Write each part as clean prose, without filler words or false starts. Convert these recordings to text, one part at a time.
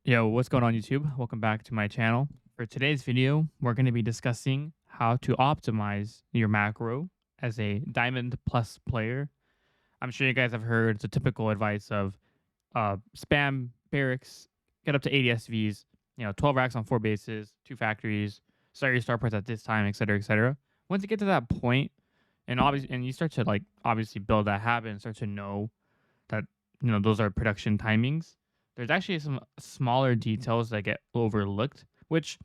Yo, what's going on YouTube? Welcome back to my channel. For today's video, we're going to be discussing how to optimize your macro as a Diamond Plus player. I'm sure you guys have heard the typical advice of spam barracks, get up to 80 SVs, 12 racks on 4 bases, 2 factories, start your start points at this time, etc., etc. Once you get to that point, and you start to obviously build that habit and start to know that those are production timings, there's actually some smaller details that get overlooked, which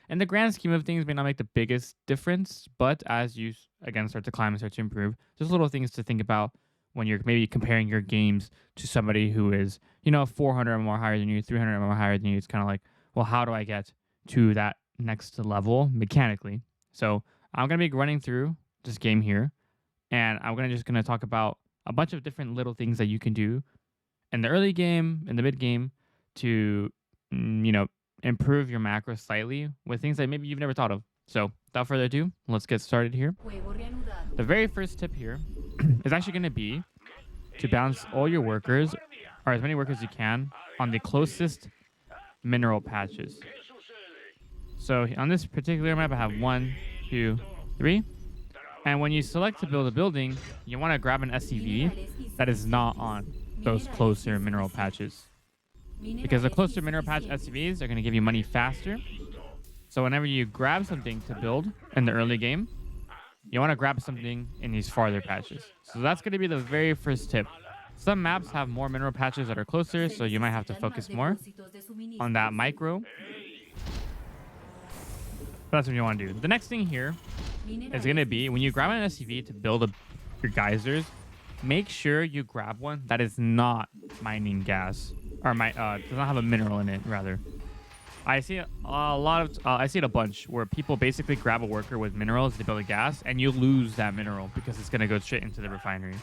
in the grand scheme of things may not make the biggest difference. But as you again start to climb and start to improve, there's little things to think about when you're maybe comparing your games to somebody who is 400 or more higher than you, 300 or more higher than you. It's kind of like, well, how do I get to that next level mechanically? So I'm gonna be running through this game here, and I'm gonna talk about a bunch of different little things that you can do in the early game, in the mid game, to improve your macro slightly with things that maybe you've never thought of. So without further ado, let's get started here. The very first tip here is actually going to be to balance all your workers, or as many workers as you can, on the closest mineral patches. So on this particular map, I have 1, 2, 3. And when you select to build a building, you want to grab an SCV that is not on those closer mineral patches, because the closer mineral patch SCVs are going to give you money faster. So whenever you grab something to build in the early game, you want to grab something in these farther patches. So that's going to be the very first tip. Some maps have more mineral patches that are closer, so you might have to focus more on that micro. That's what you want to do. The next thing here is going to be when you grab an SCV to build your geysers, make sure you grab one that is not mining gas, or does not have a mineral in it. Rather, I see I see it a bunch where people basically grab a worker with minerals to build a gas, and you lose that mineral because it's gonna go straight into the refinery.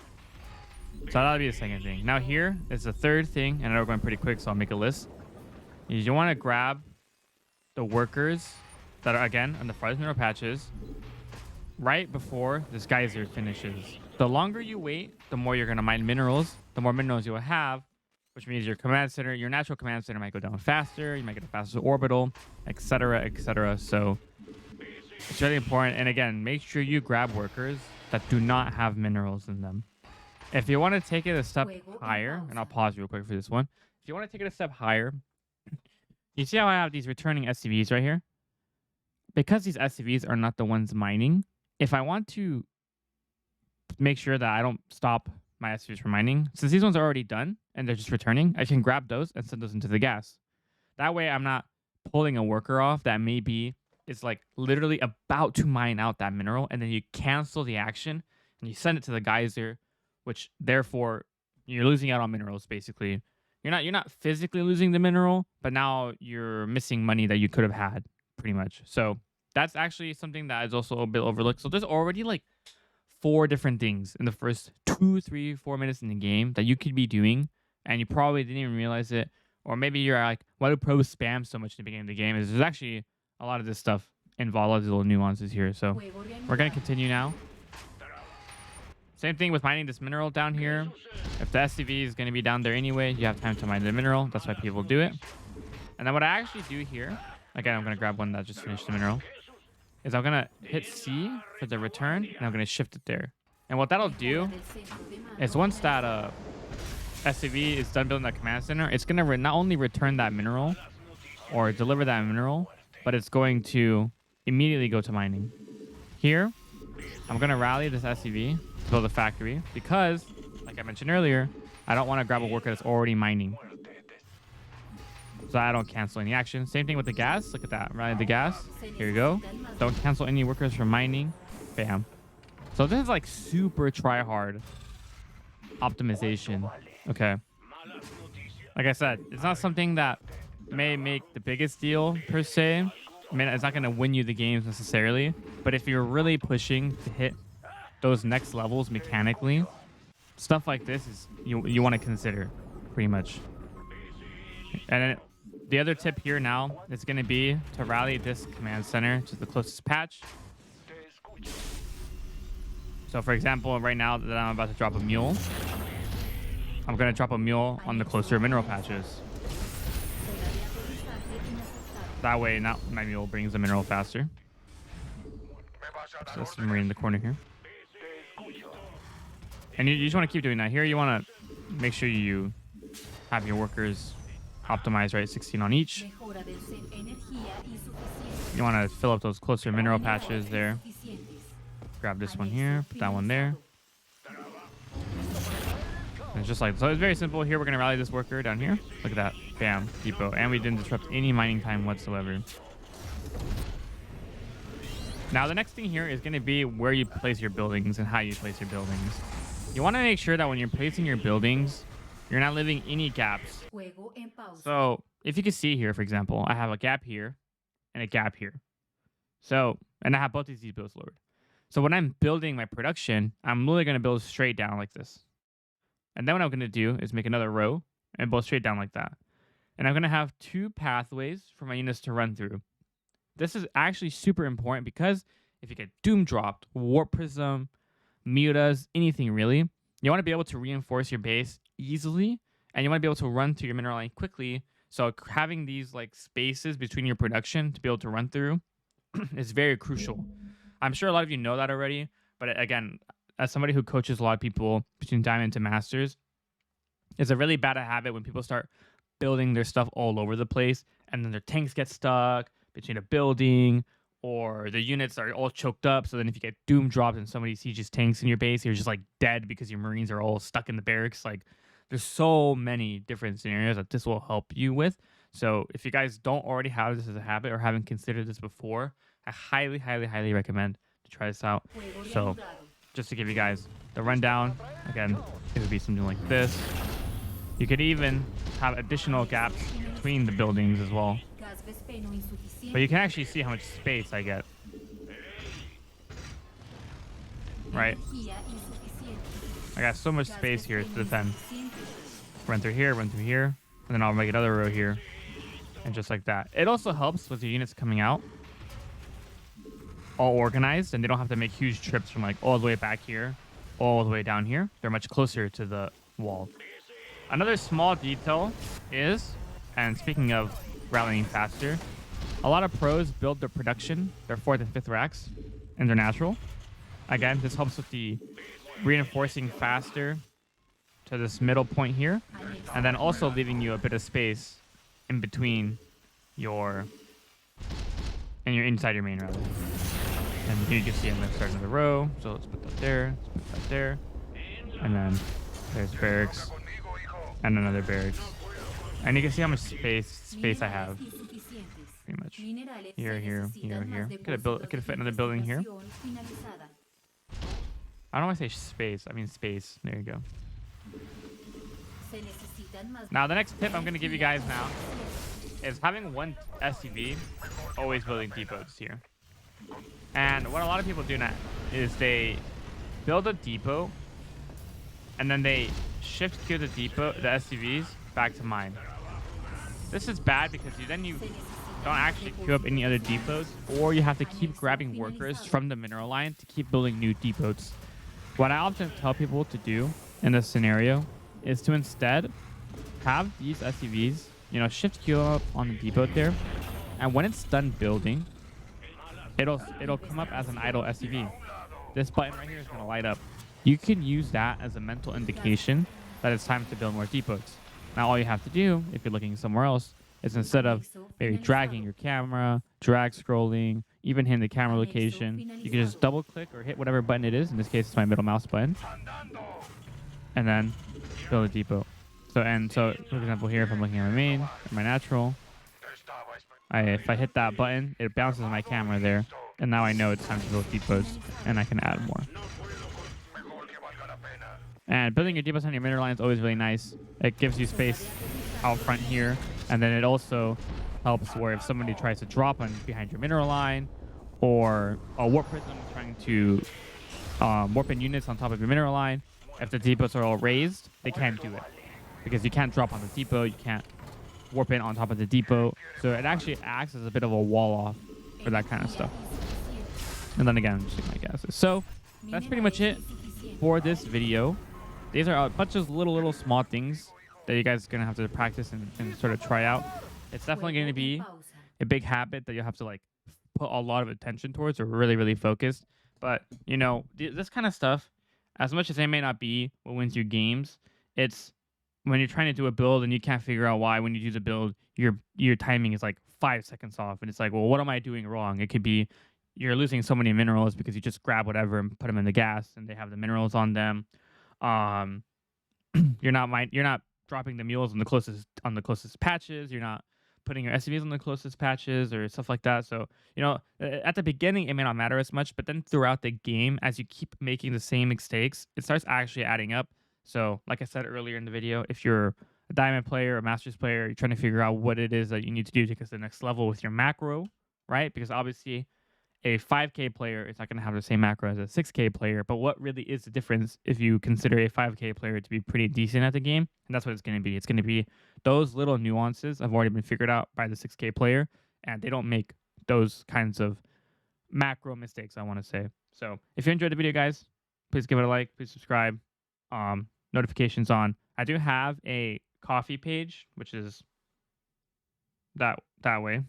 So that'll be the second thing. Now here is the third thing, and I know we're going pretty quick, so I'll make a list. Is you want to grab the workers that are again on the farthest mineral patches right before this geyser finishes. The longer you wait, the more you're going to mine minerals. The more minerals you will have, which means your command center, your natural command center might go down faster. You might get a faster orbital, etc., etc. So it's really important. And again, make sure you grab workers that do not have minerals in them. If you want to take it a step higher, and I'll pause real quick for this one. If you want to take it a step higher, you see how I have these returning SCVs right here? Because these SCVs are not the ones mining, if I want to make sure that I don't stop my SCVs from mining, since these ones are already done and they're just returning, I can grab those and send those into the gas. That way I'm not pulling a worker off that maybe is like literally about to mine out that mineral, and then you cancel the action and you send it to the geyser, which therefore you're losing out on minerals. Basically, you're not physically losing the mineral, but now you're missing money that you could have had, pretty much. So that's actually something that is also a bit overlooked. So there's already like 4 different things in the first 2, 3, 4 minutes in the game that you could be doing, and you probably didn't even realize it. Or maybe you're like, why do pros spam so much in the beginning of the game? There's actually a lot of this stuff involved, all these little nuances here. So we're going to continue now. Same thing with mining this mineral down here. If the SCV is going to be down there anyway, you have time to mine the mineral. That's why people do it. And then what I actually do here, again, I'm going to grab one that just finished the mineral, is I'm going to hit C for the return, and I'm going to shift it there. And what that'll do is once that SCV is done building that command center, it's going to not only return that mineral or deliver that mineral, but it's going to immediately go to mining. Here, I'm going to rally this SCV to build a factory because, like I mentioned earlier, I don't want to grab a worker that's already mining, so I don't cancel any action. Same thing with the gas. Look at that. Rally the gas. Here you go. Don't cancel any workers from mining. Bam. So this is like super try hard optimization. Okay. Like I said, it's not something that may make the biggest deal per se. I mean, it's not going to win you the games necessarily. But if you're really pushing to hit those next levels mechanically, stuff like this is you want to consider pretty much. And then the other tip here now is going to be to rally this command center to the closest patch. So for example, right now that I'm about to drop a mule, I'm going to drop a mule on the closer mineral patches. That way, now my mule brings the mineral faster. So that's the marine in the corner here. And you just want to keep doing that. Here you want to make sure you have your workers optimized, right? 16 on each. You want to fill up those closer mineral patches there. Grab this one here, put that one there. And it's just like, so it's very simple. Here we're going to rally this worker down here. Look at that. Bam, depot. And we didn't disrupt any mining time whatsoever. Now the next thing here is going to be where you place your buildings and how you place your buildings. You want to make sure that when you're placing your buildings, you're not leaving any gaps. So if you can see here, for example, I have a gap here and a gap here. So, and I have both these depots lowered. So when I'm building my production, I'm literally going to build straight down like this. And then what I'm going to do is make another row and build straight down like that. And I'm going to have 2 pathways for my units to run through. This is actually super important because if you get doom dropped, warp prism, mutas, anything really, you want to be able to reinforce your base easily, and you want to be able to run through your mineral line quickly. So having these like spaces between your production to be able to run through is very crucial. I'm sure a lot of you know that already, but again, as somebody who coaches a lot of people between diamond to masters, it's a really bad habit when people start building their stuff all over the place and then their tanks get stuck between a building, or the units are all choked up. So then if you get doom dropped and somebody sieges tanks in your base, you're just like dead because your marines are all stuck in the barracks. Like there's so many different scenarios that this will help you with. So if you guys don't already have this as a habit or haven't considered this before, I highly, highly, highly recommend to try this out. So just to give you guys the rundown, again, it would be something like this. You could even have additional gaps between the buildings as well. But you can actually see how much space I get. Right? I got so much space here to defend. Run through here, and then I'll make another row here. And just like that. It also helps with the units coming out all organized, and they don't have to make huge trips from like all the way back here, all the way down here. They're much closer to the wall. Another small detail is, and speaking of rallying faster, a lot of pros build their production, their 4th and 5th racks, in their natural. Again, this helps with the reinforcing faster to this middle point here, and then also leaving you a bit of space in between your inside your main rather. And here you can see I'm going to start another row. So let's put that there, let's put that there, and then there's barracks and another barracks. And you can see how much space I have. Pretty much. Here. Could have fit another building here. I don't want to say space. I mean space. There you go. Now the next tip I'm going to give you guys now is having one SCV always building depots here. And what a lot of people do now is they build a depot and then they shift queue the SCVs back to mine. This is bad because you don't actually queue up any other depots, or you have to keep grabbing workers from the mineral line to keep building new depots. What I often tell people to do in this scenario is to instead have these SCVs, shift queue up on the depot there, and when it's done building, it'll come up as an idle SCV. This button right here is going to light up. You can use that as a mental indication that it's time to build more depots. Now all you have to do, if you're looking somewhere else, is instead of maybe dragging your camera, drag scrolling, even hitting the camera location, you can just double click or hit whatever button it is. In this case, it's my middle mouse button. And then build a depot. So for example, here, if I'm looking at my main, or my natural, if I hit that button, it bounces my camera there. And now I know it's time to build depots, and I can add more. And building your depots on your mineral line is always really nice. It gives you space out front here. And then it also helps where if somebody tries to drop behind your mineral line, or a warp prism trying to warp in units on top of your mineral line, if the depots are all raised, they can't do it. Because you can't drop on the depot, you can't warp in on top of the depot. So it actually acts as a bit of a wall off for that kind of stuff. And then again, just my gases. So that's pretty much it for this video. These are a bunch of little small things that you guys are going to have to practice and sort of try out. It's definitely going to be a big habit that you have to like put a lot of attention towards or really, really focused. But you know, this kind of stuff, as much as it may not be what wins you games, it's when you're trying to do a build and you can't figure out why when you do the build your timing is like 5 seconds off, and it's like, well, what am I doing wrong? It could be you're losing so many minerals because you just grab whatever and put them in the gas and they have the minerals on them. Um, you're not dropping the mules on the closest patches. You're not putting your SCVs on the closest patches or stuff like that. So you know, at the beginning it may not matter as much, but then throughout the game, as you keep making the same mistakes, it starts actually adding up. So like I said earlier in the video, if you're a diamond player, a masters player, you're trying to figure out what it is that you need to do to get to the next level with your macro, right? Because obviously a 5K player is not going to have the same macro as a 6K player. But what really is the difference if you consider a 5K player to be pretty decent at the game? And that's what it's going to be. It's going to be those little nuances have already been figured out by the 6K player, and they don't make those kinds of macro mistakes, I want to say. So if you enjoyed the video, guys, please give it a like, please subscribe, notifications on. I do have a coffee page, which is that way,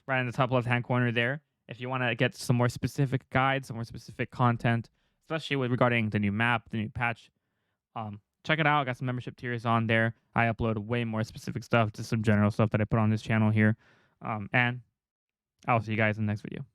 right in the top left-hand corner there. If you want to get some more specific guides, some more specific content, especially with regarding the new map, the new patch, check it out. I got some membership tiers on there. I upload way more specific stuff to some general stuff that I put on this channel here. And I'll see you guys in the next video.